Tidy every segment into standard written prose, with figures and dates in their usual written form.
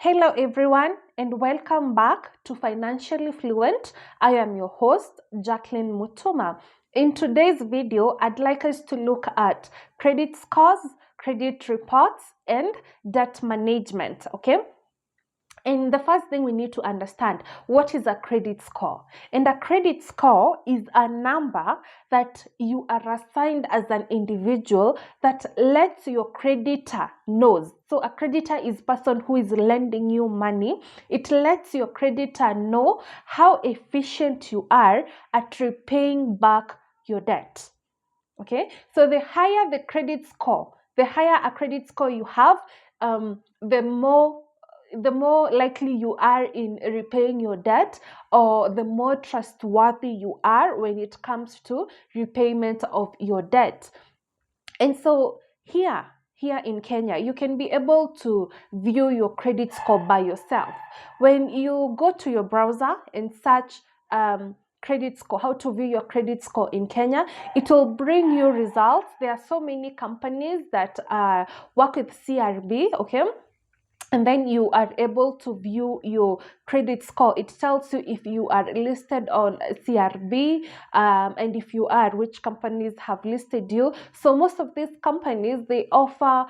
Hello everyone and welcome back to Financially Fluent. I am your host, Jacqueline Mutuma. In today's video, I'd like us to look at credit scores, credit reports, and debt management, okay? And the first thing we need to understand, what is a credit score? And a credit score is a number that you are assigned as an individual that lets your creditor knows. So a creditor is person who is lending you money. It lets your creditor know how efficient you are at repaying back your debt. Okay, so the higher the credit score, the higher a credit score you have, the more likely you are in repaying your debt, or the more trustworthy you are when it comes to repayment of your debt. And so here in Kenya, you can be able to view your credit score by yourself. When you go to your browser and search credit score, how to view your credit score in Kenya, it will bring you results. There are so many companies that work with CRB, okay? And then you are able to view your credit score. It tells you if you are listed on CRB, and if you are, which companies have listed you. So most of these companies, they offer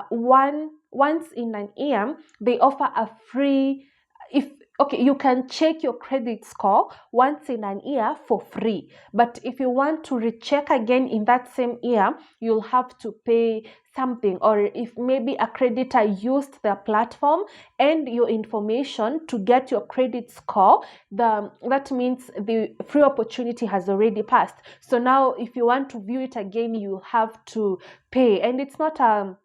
once in an year, they offer a free, you can check your credit score once in an year for free. But if you want to recheck again in that same year, you'll have to pay something. Or if maybe a creditor used their platform and your information to get your credit score, that means the free opportunity has already passed. So now if you want to view it again, you have to pay. And it's not a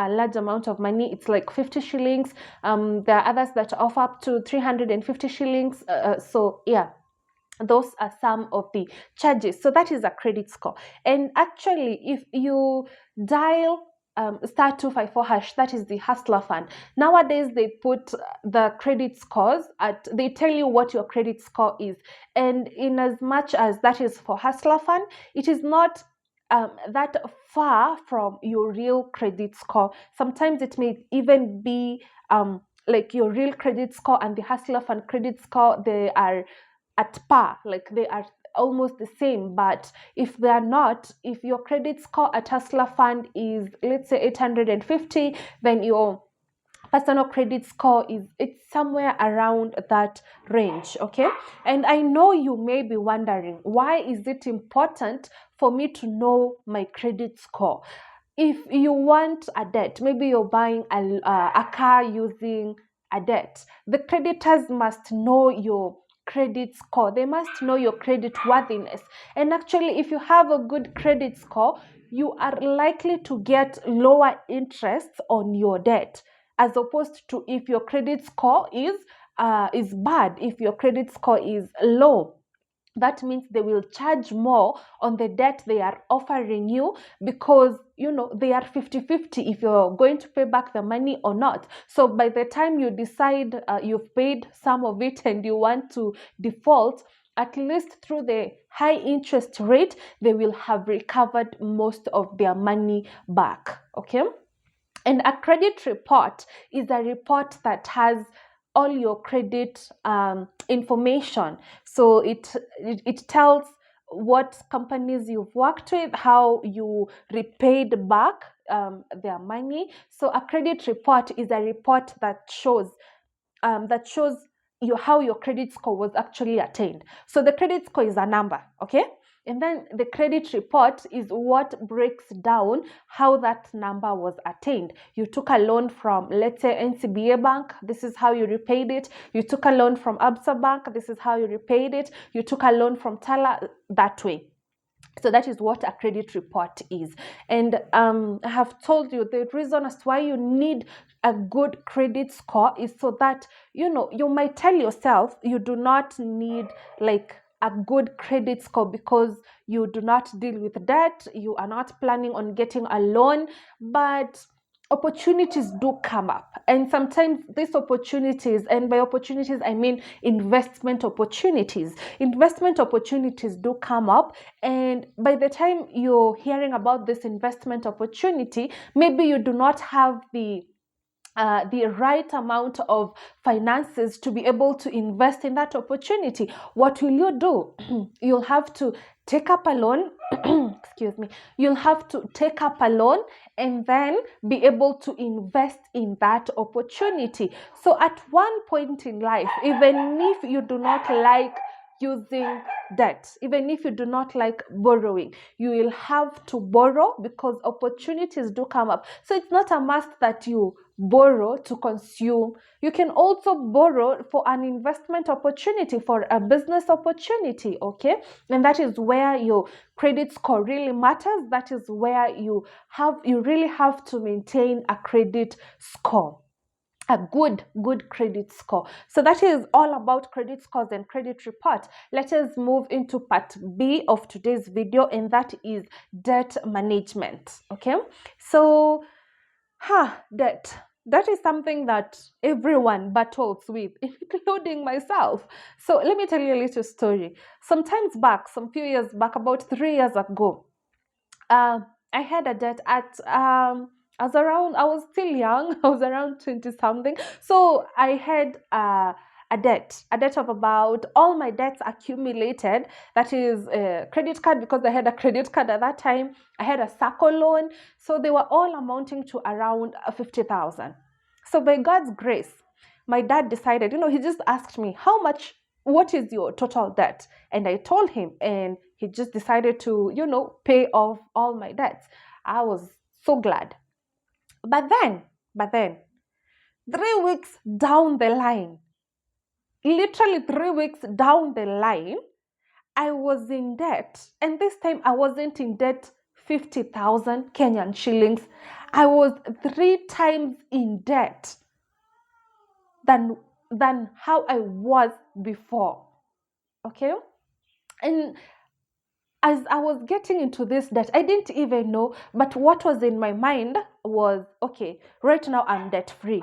large amount of money. It's like 50 shillings. There are others that offer up to 350 shillings. So yeah, those are some of the charges. So that is a credit score. And actually, if you dial star 254 hash, that is the Hustler Fund. Nowadays, they put the credit scores they tell you what your credit score is. And in as much as that is for Hustler Fund, it is not that far from your real credit score. Sometimes it may even be like your real credit score and the Hustler Fund credit score, they are at par, like they are almost the same. But if they are not, if your credit score at Hustler Fund is, let's say, 850, then your personal credit score it's somewhere around that range. Okay, and I know you may be wondering, why is it important for me to know my credit score? If you want a debt, maybe you're buying a car using a debt, the creditors must know your credit score. They must know your credit worthiness. And actually, if you have a good credit score, you are likely to get lower interest on your debt, as opposed to if your credit score is bad, if your credit score is low. That means they will charge more on the debt they are offering you, because they are 50-50 if you're going to pay back the money or not. So by the time you decide you've paid some of it and you want to default, at least through the high interest rate, they will have recovered most of their money back. Okay. And a credit report is a report that has all your credit information. So it tells what companies you've worked with, how you repaid back their money. So a credit report is a report that shows how your credit score was actually attained. So the credit score is a number, okay? And then the credit report is what breaks down how that number was attained. You took a loan from, let's say, NCBA Bank. This is how you repaid it. You took a loan from Absa Bank. This is how you repaid it. You took a loan from Tala, that way. So that is what a credit report is. And I have told you the reason as to why you need a good credit score is so that, you might tell yourself you do not need like a good credit score because you do not deal with debt, you are not planning on getting a loan, but opportunities do come up. And sometimes these opportunities, and by opportunities I mean investment opportunities do come up. And by the time you're hearing about this investment opportunity, maybe you do not have the the right amount of finances to be able to invest in that opportunity, what will you do? You'll have to take up a loan. Excuse me. You'll have to take up a loan and then be able to invest in that opportunity. So at one point in life, even if you do not like using debt, even if you do not like borrowing, you will have to borrow because opportunities do come up. So it's not a must that you borrow to consume. You can also borrow for an investment opportunity, for a business opportunity, okay? And that is where your credit score really matters. That is where you really have to maintain a credit score, a good credit score. So that is all about credit scores and credit report. Let us move into part B of today's video, and that is debt management. Okay, so debt. That is something that everyone battles with, including myself. So let me tell you a little story. Some few years back, about 3 years ago, uh, I had a debt at I was still young. I was around 20 something. So I had a debt of about, all my debts accumulated. That is a credit card, because I had a credit card at that time. I had a SACCO loan. So they were all amounting to around 50,000. So by God's grace, my dad decided, he just asked me, what is your total debt? And I told him, and he just decided to, pay off all my debts. I was so glad. But then, 3 weeks down the line, literally 3 weeks down the line, I was in debt. And this time I wasn't in debt 50,000 Kenyan shillings. I was 3 times in debt than how I was before. Okay? And as I was getting into this debt, I didn't even know, but what was in my mind was, okay, right now I'm debt free.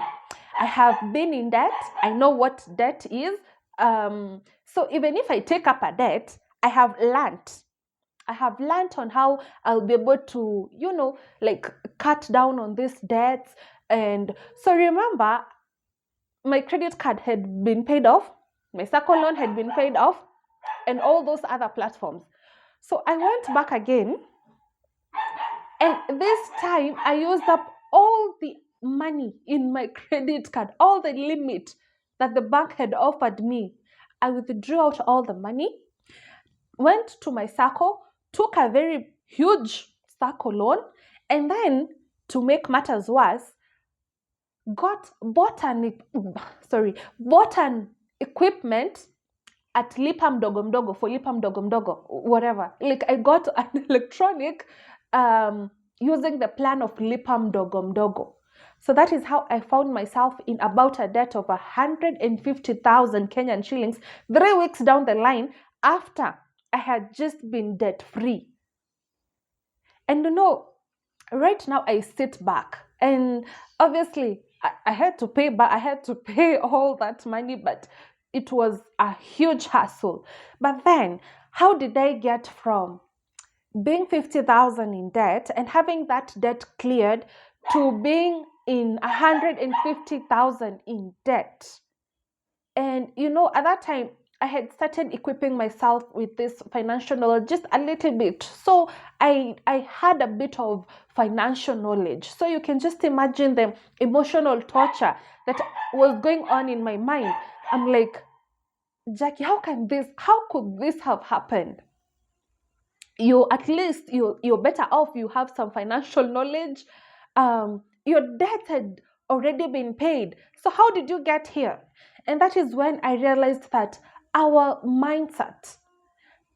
I have been in debt. I know what debt is. So even if I take up a debt, I have learned. I have learned on how I'll be able to, like, cut down on these debts. And so remember, my credit card had been paid off, my SACCO loan had been paid off, and all those other platforms. So I went back again, and this time I used up all the money in my credit card, all the limit that the bank had offered me. I withdrew out all the money, went to my SACCO, took a very huge SACCO loan, and then, to make matters worse, bought an equipment at Lipa Mdogo Mdogo, for Lipa Mdogo Mdogo, whatever. Like, I got an electronic using the plan of Lipa Mdogo Mdogo. So that is how I found myself in about a debt of 150,000 Kenyan shillings 3 weeks down the line, after I had just been debt free. And right now I sit back, and obviously I had to pay back. I had to pay all that money, but it was a huge hassle. But then, how did I get from being 50,000 in debt and having that debt cleared to being in 150,000 in debt? And at that time, I had started equipping myself with this financial knowledge just a little bit. So I had a bit of financial knowledge. So you can just imagine the emotional torture that was going on in my mind. I'm like, Jacky, how could this have happened? At least you're better off. You have some financial knowledge. Your debt had already been paid. So how did you get here? And that is when I realized that our mindset,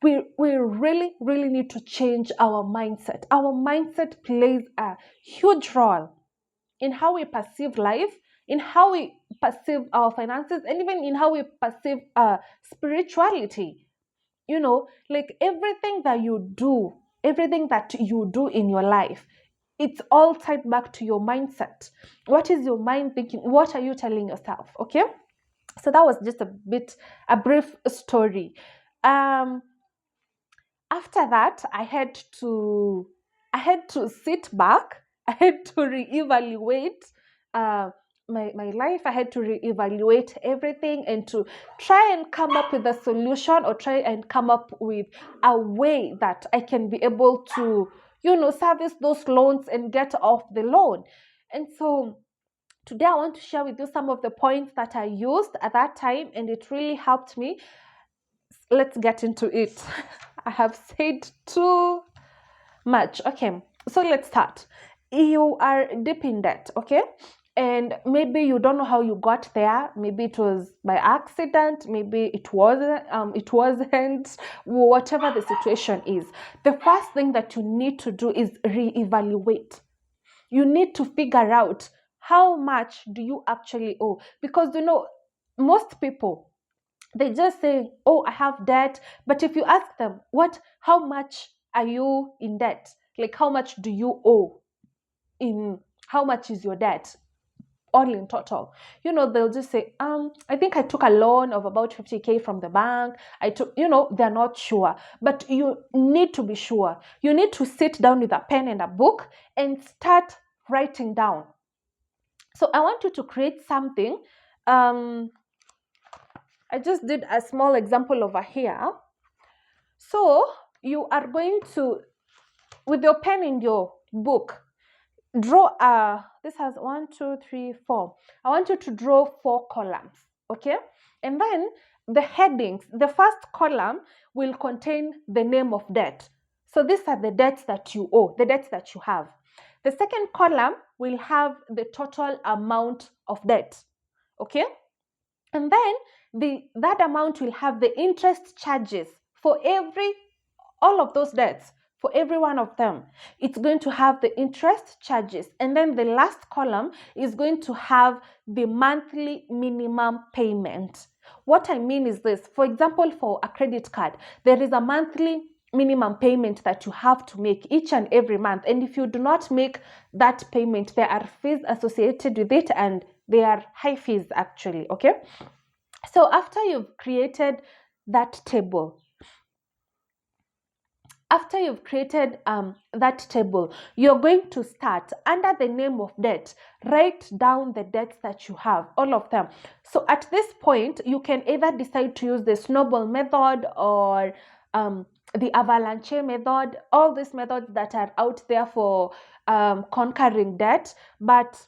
we really, really need to change our mindset. Our mindset plays a huge role in how we perceive life, in how we perceive our finances, and even in how we perceive spirituality. Like, everything that you do in your life, it's all tied back to your mindset. What is your mind thinking? What are you telling yourself? Okay, so that was just a brief story. After that, I had to sit back. I had to reevaluate uh, my life. I had to reevaluate everything and to try and come up with a solution, or try and come up with a way that I can be able to, service those loans and get off the loan. And so today I want to share with you some of the points that I used at that time, and it really helped me. Let's get into it. I have said too much. Okay, so let's start. You are deep in debt, okay? And maybe you don't know how you got there. Maybe it was by accident. Maybe it wasn't. It wasn't. Whatever the situation is, the first thing that you need to do is reevaluate. You need to figure out how much do you actually owe, because most people, they just say, oh, I have debt. But if you ask them, how much are you in debt, like how much do you owe, in how much is your debt all in total, they'll just say, I think I took a loan of about 50K from the bank. I took, they're not sure. But you need to be sure. You need to sit down with a pen and a book and start writing down. So I want you to create something. I just did a small example over here. So you are going to, with your pen in your book, draw this has 1, 2, 3, 4. I want you to draw 4 columns, okay? And then the headings, the first column will contain the name of debt. So these are the debts that you owe, the debts that you have. The second column will have the total amount of debt, okay? And then that amount will have the interest charges for all of those debts. For every one of them, it's going to have the interest charges. And then the last column is going to have the monthly minimum payment. What I mean is this. For example, for a credit card, there is a monthly minimum payment that you have to make each and every month. And if you do not make that payment, there are fees associated with it, and they are high fees actually, okay? So after you've created that table, you're going to start under the name of debt. Write down the debts that you have, all of them. So at this point, you can either decide to use the snowball method or the avalanche method, all these methods that are out there for conquering debt. But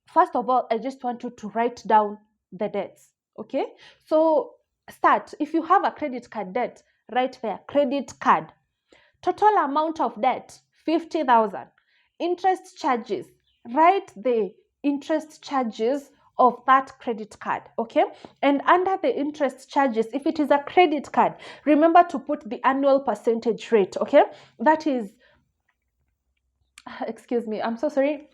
first of all, I just want you to write down the debts, okay? So start. If you have a credit card debt, write there, credit card. Total amount of debt, 50,000. Interest charges, write the interest charges of that credit card, okay? And under the interest charges, if it is a credit card, remember to put the annual percentage rate, okay? That is, excuse me, I'm so sorry.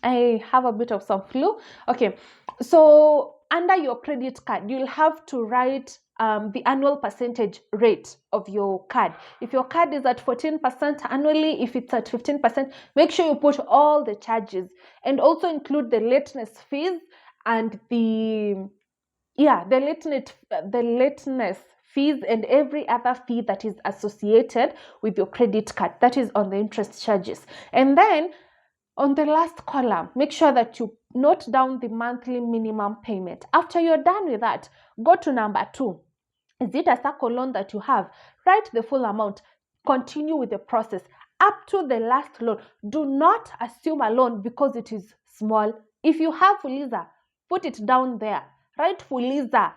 I have a bit of some flu. Okay, so under your credit card, you'll have to write the annual percentage rate of your card. If your card is at 14% annually, if it's at 15%, make sure you put all the charges, and also include the lateness fees and the lateness fees and every other fee that is associated with your credit card. That is on the interest charges. And then on the last column, make sure that you note down the monthly minimum payment. After you're done with that, go to number 2. Is it a circle loan that you have? Write the full amount. Continue with the process up to the last loan. Do not assume a loan because it is small. If you have Fuliza, put it down there. Write Fuliza,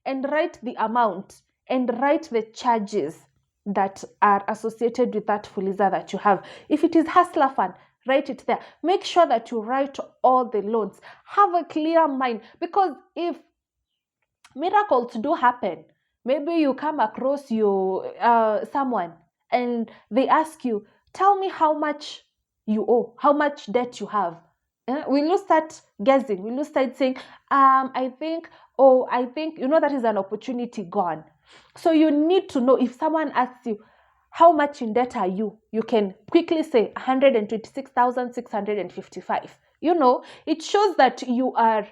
and write the amount, and write the charges that are associated with that Fuliza that you have. If it is Hustler Fund, write it there. Make sure that you write all the loans. Have a clear mind, because if miracles do happen, maybe you come across someone and they ask you, tell me how much you owe, how much debt you have. Will you start guessing? Will you start saying, I think, that is an opportunity gone. So you need to know, if someone asks you, how much in debt are you? You can quickly say 126,655. It shows that you are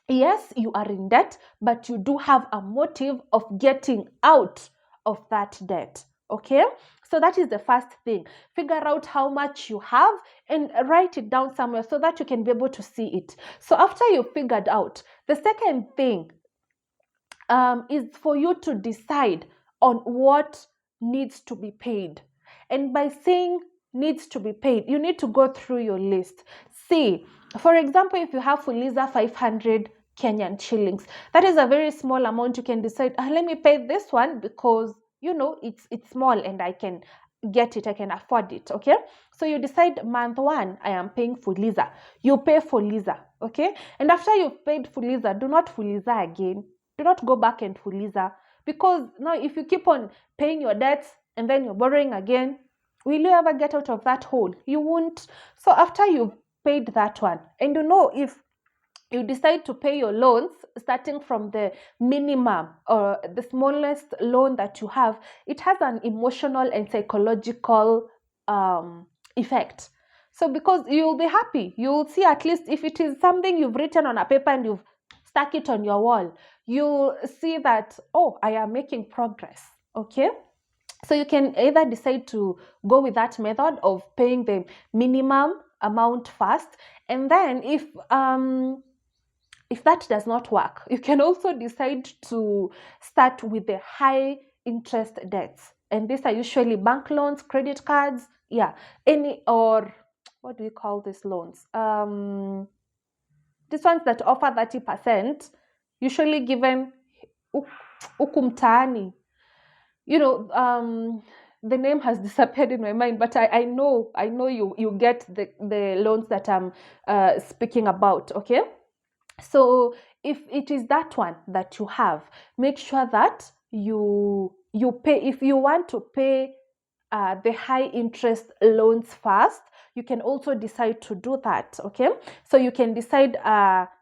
in debt, but you do have a motive of getting out of that debt. Okay, So that is the first thing. Figure out how much you have and write it down somewhere so that you can be able to see it. So after you figured out, the second thing is for you to decide on what needs to be paid. And by saying needs to be paid, you need to go through your list. See, for example, if you have Fuliza 500 Kenyan shillings, that is a very small amount. You can decide, let me pay this one because it's small and I can get it, I can afford it. Okay, so you decide month one, I am paying Fuliza. You pay Fuliza. Okay, and after you've paid Fuliza, do not Fuliza again. Do not go back and Fuliza, because now if you keep on paying your debts and then you're borrowing again, will you ever get out of that hole? You won't. So after you've paid that one, and if you decide to pay your loans starting from the minimum or the smallest loan that you have, it has an emotional and psychological effect. So because you'll be happy, you'll see, at least if it is something you've written on a paper and you've stuck it on your wall, you'll see that, oh, I am making progress. Okay, so you can either decide to go with that method of paying the minimum amount first, and then if that does not work, you can also decide to start with the high interest debts. And these are usually bank loans, credit cards, or what do you call these loans? These ones that offer 30%, usually given huku mtaani. The name has disappeared in my mind, but I know you get the loans that I'm speaking about. Okay, so if it is that one that you have, make sure that you pay. If you want to pay the high interest loans first, you can also decide to do that. Okay, so you can decide,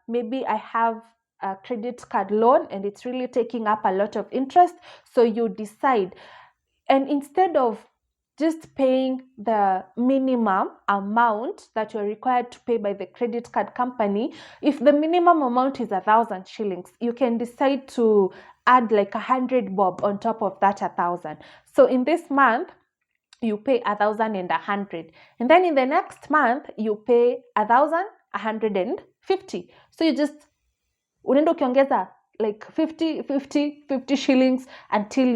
maybe I have a credit card loan and it's really taking up a lot of interest, so you decide, and instead of just paying the minimum amount that you're required to pay by the credit card company, if the minimum amount is 1,000 shillings, you can decide to add like 100 bob on top of that 1,000. So in this month, you pay 1,100, and then in the next month you pay 1,150. So you just unaenda ukiongeza like 50 shillings until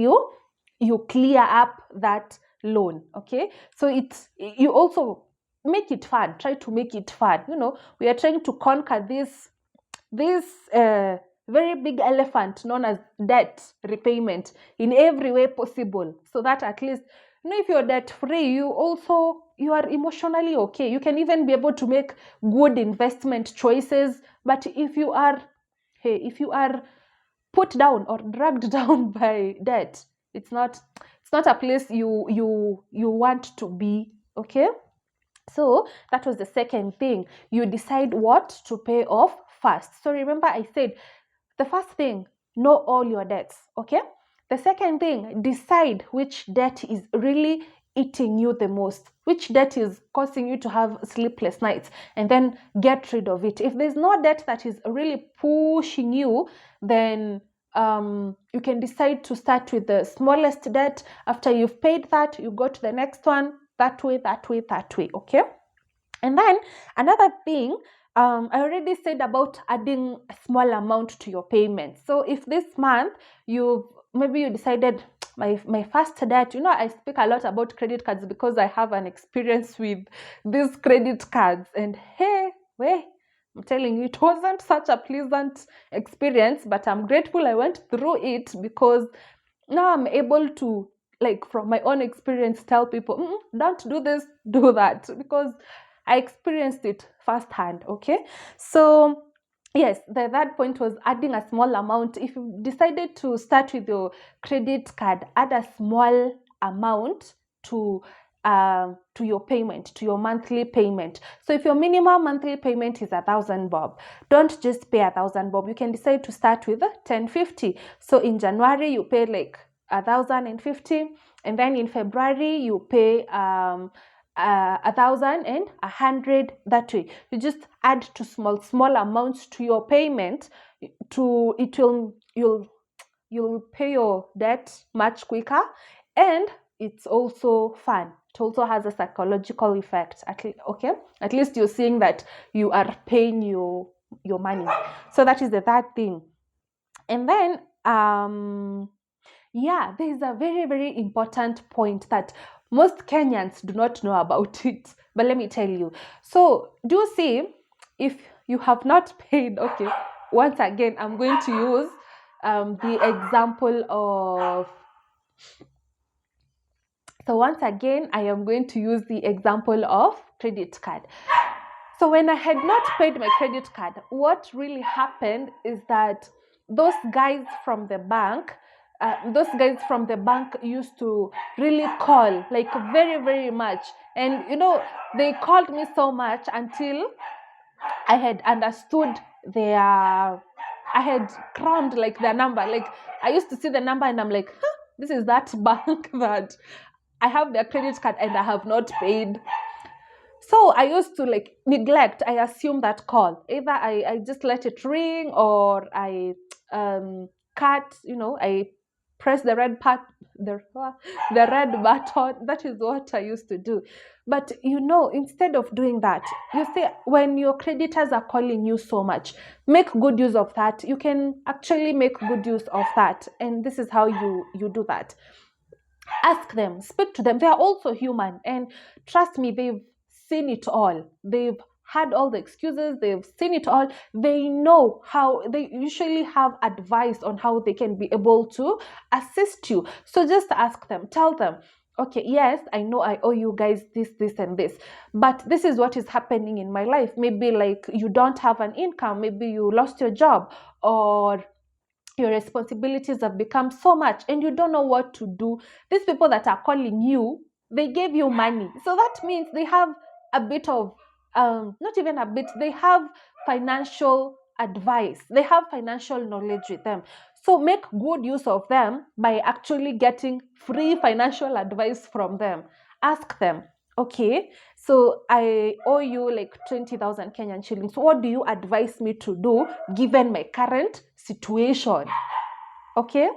you clear up that loan. Okay, so you also make it fun. Try to make it fun. We are trying to conquer this very big elephant known as debt repayment in every way possible, so that at least if you're debt free, you are emotionally okay. You can even be able to make good investment choices. But if you are put down or dragged down by debt, it's not a place you want to be. Okay, so that was the second thing. You decide what to pay off first. So remember, I said the first thing, know all your debts. Okay, the second thing, decide which debt is really eating you the most, which debt is causing you to have sleepless nights, and then get rid of it. If there's no debt that is really pushing you, then you can decide to start with the smallest debt. After you've paid that, you go to the next one, that way. Okay, and then another thing, I already said about adding a small amount to your payment. So if this month maybe you decided, my first debt, I speak a lot about credit cards because I have an experience with these credit cards, and I'm telling you, it wasn't such a pleasant experience, but I'm grateful I went through it, because now I'm able to, like, from my own experience, tell people, don't do this, do that, because I experienced it firsthand. Okay, so yes, the third point was adding a small amount. If you decided to start with your credit card, add a small amount to your payment, to your monthly payment. So if your minimum monthly payment is 1,000 bob, don't just pay 1,000 bob. You can decide to start with 1,050. So in January you pay like 1,050, and then in February you pay 1,100. That way, you just add to small amounts to your payment. You'll pay your debt much quicker, and it's also fun. It also has a psychological effect. Okay, at least you're seeing that you are paying your money. So that is the third thing. And then yeah, there is a very, very important point that most Kenyans do not know about it. But let me tell you. So, do you see, if you have not paid, okay, once again, I'm going to use the example of. So, once again, I am going to use the example of credit card. So when I had not paid my credit card, what really happened is that those guys from the bank, used to really call, like very, very much. And they called me so much until I had understood their, I had crammed like their number. Like I used to see the number and I'm like, huh, this is that bank that I have their credit card and I have not paid. So I used to like neglect. I assume that call. Either I just let it ring or I cut. I press the red part, the red button. That is what I used to do. But instead of doing that, you see, when your creditors are calling you so much, make good use of that. You can actually make good use of that, and this is how you do that. Ask them, speak to them. They are also human, and trust me, they've seen it all. They've had all the excuses, they've seen it all. They know how, they usually have advice on how they can be able to assist you. So just ask them, tell them, okay, yes, I know I owe you guys this and this, but this is what is happening in my life. Maybe like you don't have an income, maybe you lost your job, or your responsibilities have become so much and you don't know what to do. These people that are calling you, they gave you money. So that means they have a bit of, not even a bit, they have financial advice. They have financial knowledge with them. So make good use of them by actually getting free financial advice from them. Ask them, okay, so I owe you like 20,000 Kenyan shillings. What do you advise me to do given my current situation? Okay,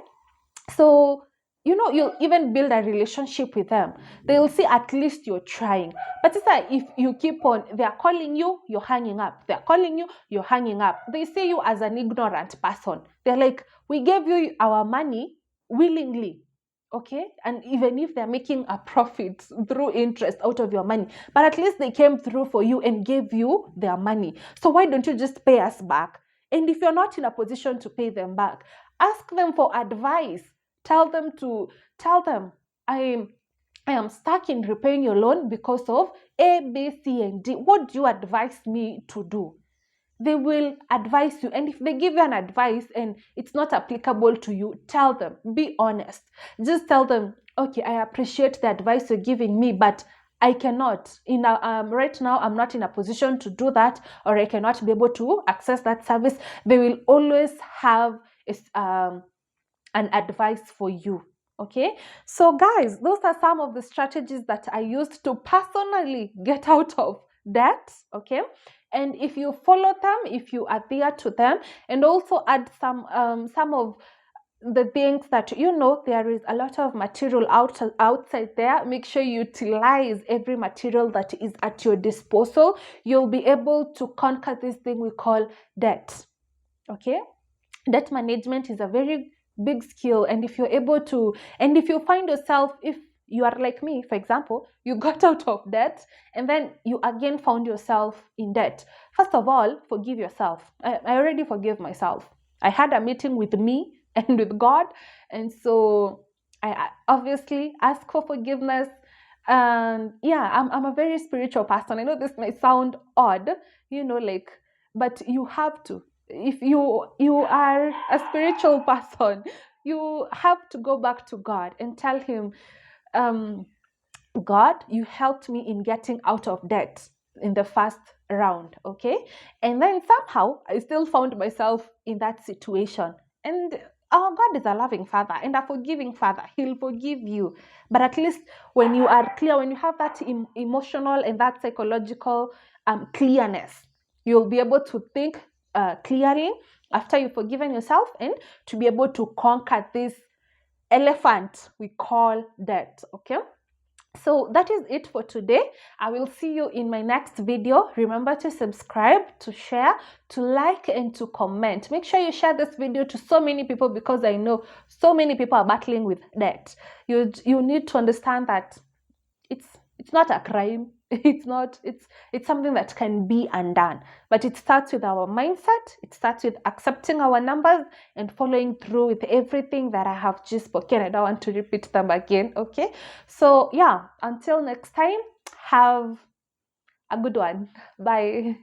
so you'll even build a relationship with them. They'll see at least you're trying. But it's like if you keep on, they're calling you, you're hanging up, they're calling you, you're hanging up, they see you as an ignorant person. They're like, we gave you our money willingly, okay, and even if they're making a profit through interest out of your money, but at least they came through for you and gave you their money. So why don't you just pay us back? And if you're not in a position to pay them back, ask them for advice. Tell them, I am stuck in repaying your loan because of A, B, C, and D. What do you advise me to do? They will advise you. And if they give you an advice and it's not applicable to you, tell them. Be honest. Just tell them, okay, I appreciate the advice you're giving me, but I cannot. Right now, I'm not in a position to do that, or I cannot be able to access that service. They will always have an advice for you. Okay, so guys, those are some of the strategies that I used to personally get out of debt. Okay, and if you follow them, if you adhere to them, and also add some of the things that there is a lot of material outside there, make sure you utilize every material that is at your disposal. You'll be able to conquer this thing we call debt. Okay, debt management is a very big skill, and if you find yourself, if you are like me, for example, you got out of debt and then you again found yourself in debt, first of all, forgive yourself. I already forgave myself. I had a meeting with me and with God, and so I obviously ask for forgiveness. And yeah, I'm a very spiritual person. I know this may sound odd, but you have to. If you are a spiritual person, you have to go back to God and tell him, God, you helped me in getting out of debt in the first round, okay? And then somehow I still found myself in that situation. And our God is a loving Father and a forgiving Father. He'll forgive you. But at least when you are clear, when you have that emotional and that psychological clearness, you'll be able to think clearly after you've forgiven yourself, and to be able to conquer this elephant we call debt. Okay, so that is it for today. I will see you in my next video. Remember to subscribe, to share, to like, and to comment. Make sure you share this video to so many people, because I know so many people are battling with debt. You need to understand that it's it's not a crime. It's something that can be undone, but it starts with our mindset. It starts with accepting our numbers and following through with everything that I have just spoken. I don't want to repeat them again. Okay, so yeah, until next time, have a good one. Bye.